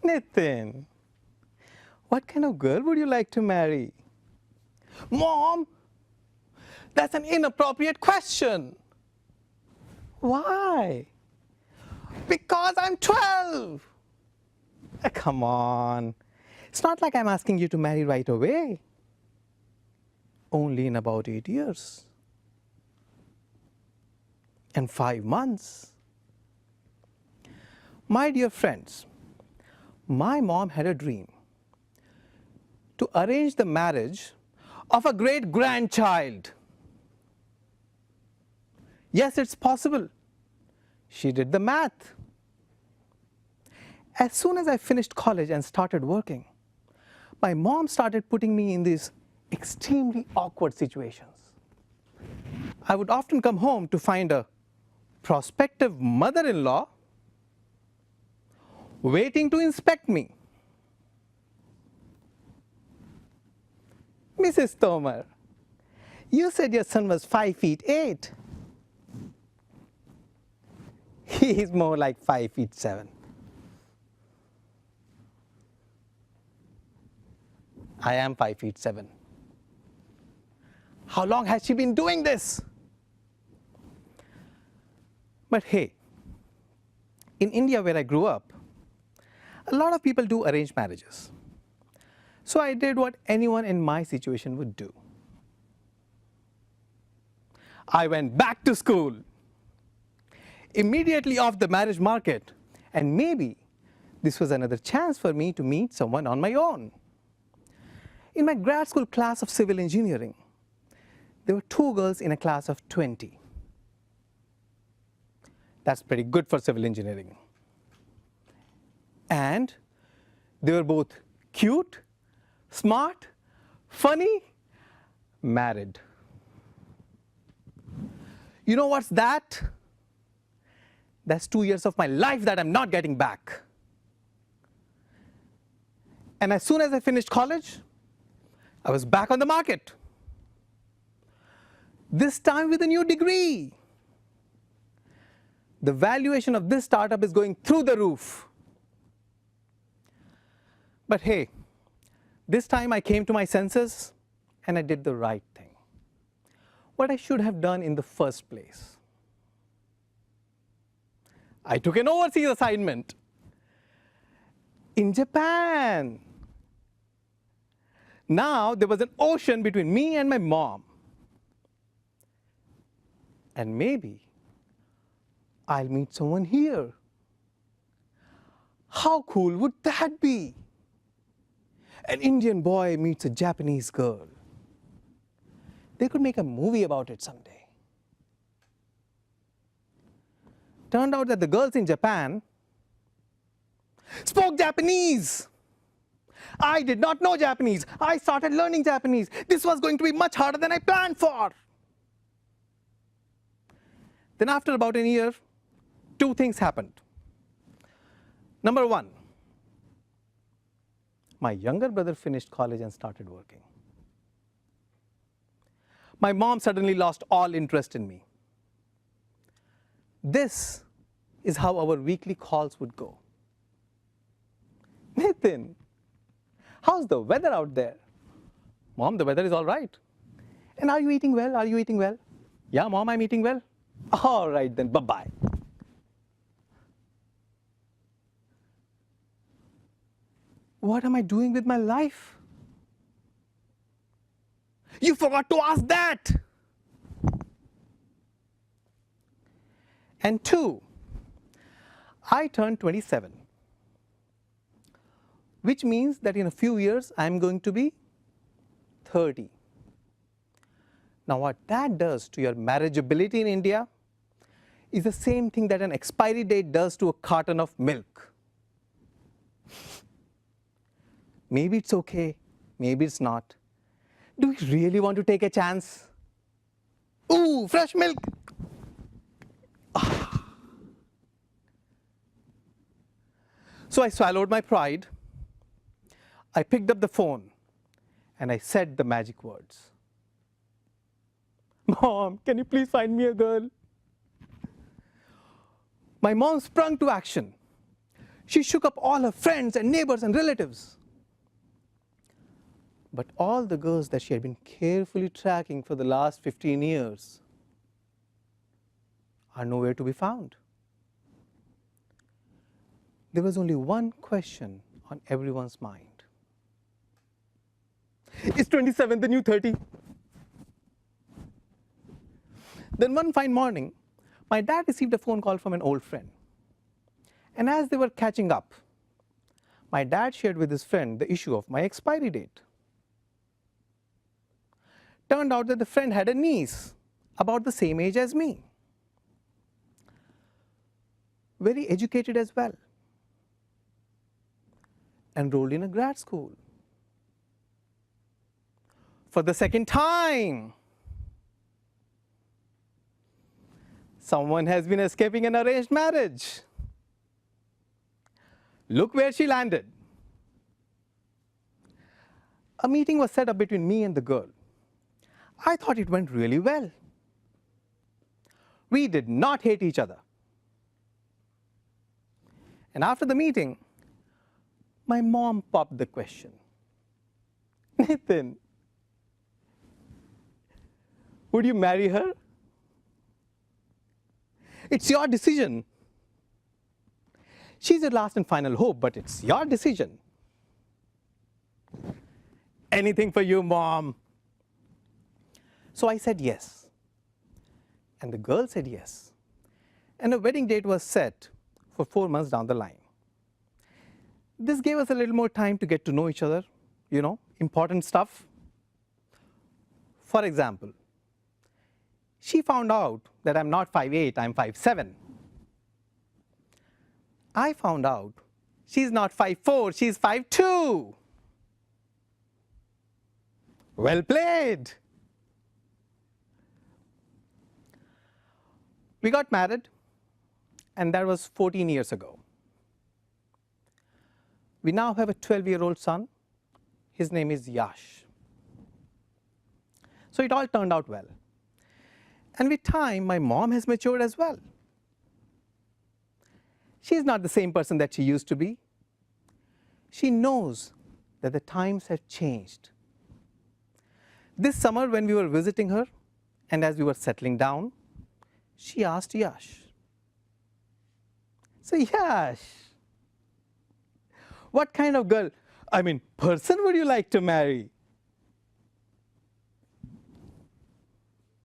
Nitin, what kind of girl would you like to marry? Mom, that's an inappropriate question. Why? Because I'm 12. Come on. It's not like I'm asking you to marry right away. Only in about 8 years. And 5 months. My dear friends, my mom had a dream to arrange the marriage of a great-grandchild. Yes, it's possible. She did the math. As soon as I finished college and started working, my mom started putting me in these extremely awkward situations. I would often come home to find a prospective mother-in-law waiting to inspect me. Mrs. Tomar, you said your son was 5'8". He is more like 5'7". I am 5'7". How long has she been doing this? But hey, in India where I grew up, a lot of people do arranged marriages. So I did what anyone in my situation would do. I went back to school, immediately off the marriage market, and maybe this was another chance for me to meet someone on my own. In my grad school class of civil engineering, there were 2 girls in a class of 20. That's pretty good for civil engineering. And they were both cute, smart, funny, married. You know what's that? That's 2 years of my life that I'm not getting back. And as soon as I finished college, I was back on the market. This time with a new degree. The valuation of this startup is going through the roof. But hey, this time I came to my senses and I did the right thing. What I should have done in the first place. I took an overseas assignment in Japan. Now there was an ocean between me and my mom. And maybe I'll meet someone here. How cool would that be? An Indian boy meets a Japanese girl. They could make a movie about it someday. Turned out that the girls in Japan spoke Japanese. I did not know Japanese. I started learning Japanese. This was going to be much harder than I planned for. Then after about a year, 2 things happened. Number 1, my younger brother finished college and started working. My mom suddenly lost all interest in me. This is how our weekly calls would go. Nitin, how's the weather out there? Mom, the weather is all right. And are you eating well? Are you eating well? Yeah, Mom, I'm eating well. All right then, bye-bye. What am I doing with my life? You forgot to ask that. And 2, I turned 27, which means that in a few years I'm going to be 30. Now what that does to your marriageability in India is the same thing that an expiry date does to a carton of milk. Maybe it's okay, maybe it's not. Do we really want to take a chance? Ooh, fresh milk! Ah. So I swallowed my pride. I picked up the phone and I said the magic words. Mom, can you please find me a girl? My mom sprung to action. She shook up all her friends and neighbors and relatives. But all the girls that she had been carefully tracking for the last 15 years are nowhere to be found. There was only one question on everyone's mind. Is 27 the new 30? Then one fine morning, my dad received a phone call from an old friend. And as they were catching up, my dad shared with his friend the issue of my expiry date. Turned out that the friend had a niece about the same age as me. Very educated as well. Enrolled in a grad school. For the second time, someone has been escaping an arranged marriage. Look where she landed. A meeting was set up between me and the girl. I thought it went really well. We did not hate each other. And after the meeting, my mom popped the question. Nitin, would you marry her? It's your decision. She's your last and final hope, but it's your decision. Anything for you, Mom. So I said yes. And the girl said yes. And a wedding date was set for 4 months down the line. This gave us a little more time to get to know each other, important stuff. For example, she found out that I'm not 5'8", I'm 5'7". I found out she's not 5'4", she's 5'2". Well played. We got married, and that was 14 years ago. We now have a 12-year-old son. His name is Yash. So it all turned out well. And with time, my mom has matured as well. She's not the same person that she used to be. She knows that the times have changed. This summer, when we were visiting her, and as we were settling down, she asked Yash, "So Yash, what kind of person would you like to marry?"